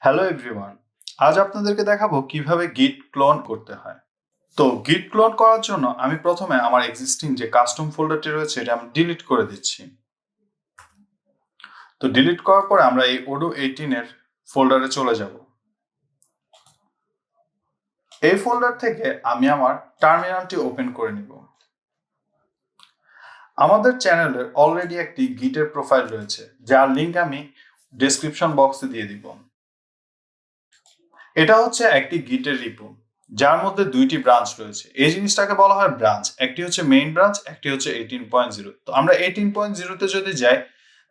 Hello everyone, আজ আপনাদেরকে দেখাবো কিভাবে গিট ক্লোন করতে হয়। তো গিট ক্লোন করার জন্য আমি প্রথমে আমার এক্সিস্টিং যে কাস্টম ফোল্ডারটি রয়েছে এটা আমি ডিলিট করে দিচ্ছি। তো ডিলিট করার পরে আমরা এই odoo 18 এর ফোল্ডারে চলে যাব। এই ফোল্ডার থেকে আমি আমার টার্মিনালটি ওপেন করে নিব। আমাদের চ্যানেলের অলরেডি একটি গিটের প্রোফাইল রয়েছে, যার লিংক আমি ডেসক্রিপশন বক্সে দিয়ে দিব। এটা হচ্ছে একটি গিটের রিপো, যার মধ্যে দুইটি ব্রাঞ্চ রয়েছে। এই জিনিসটাকে বলা হয় ব্রাঞ্চ। একটি হচ্ছে মেইন ব্রাঞ্চ, একটি হচ্ছে 18.0। তো আমরা 18.0 তে যদি যাই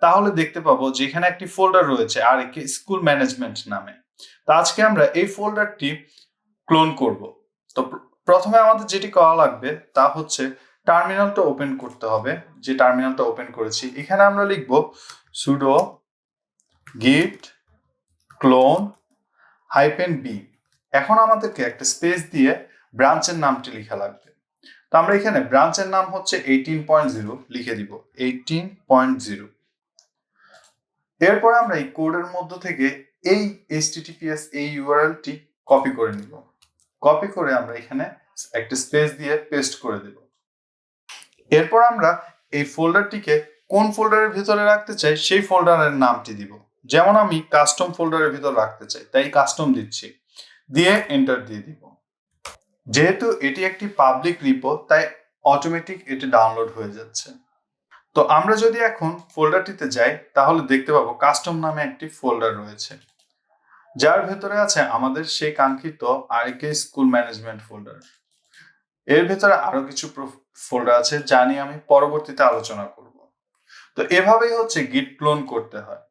তাহলে দেখতে পাবো যে এখানে একটি ফোল্ডার রয়েছে আর একটি স্কুল ম্যানেজমেন্ট নামে। তো আজকে আমরা এই ফোল্ডারটি ক্লোন করব। তো প্রথমে আমাদের যেটি করা লাগবে তা হচ্ছে টার্মিনালটা ওপেন করতে হবে। যে টার্মিনালটা ওপেন করেছি এখানে আমরা লিখব sudo git clone -b। এখন আমাদেরকে একটা স্পেস দিয়ে ব্রাঞ্চের নামটি লেখা লাগবে। তো আমরা এখানে ব্রাঞ্চের নাম হচ্ছে 18.0 লিখে দিব, 18.0। এরপর আমরা এই কোডের মধ্য থেকে এই https এই ইউআরএলটি কপি করে নিব। কপি করে আমরা এখানে একটা স্পেস দিয়ে পেস্ট করে দেব। এরপর আমরা এই ফোল্ডারটিকে কোন ফোল্ডারের ভিতরে রাখতে চাই সেই ফোল্ডারের নামটি দিব। যেমন আমি কাস্টম ফোল্ডারের ভিতর রাখতে চাই, তাই কাস্টম দিচ্ছি, দিয়ে এন্টার দিয়ে দিব। যেহেতু এটি একটি পাবলিক রিপো তাই অটোমেটিক এটি ডাউনলোড হয়ে যাচ্ছে। তো আমরা যদি এখন ফোল্ডারটিতে যাই তাহলে দেখতে পাবো কাস্টম নামে একটি ফোল্ডার রয়েছে, যার ভেতরে আছে আমাদের সেই কাঙ্ক্ষিত আরকে স্কুল ম্যানেজমেন্ট ফোল্ডার। এর ভেতরে আরো কিছু ফোল্ডার আছে যা নিয়ে আমি পরবর্তীতে আলোচনা করব। তো এভাবেই হচ্ছে গিট ক্লোন করতে হয়।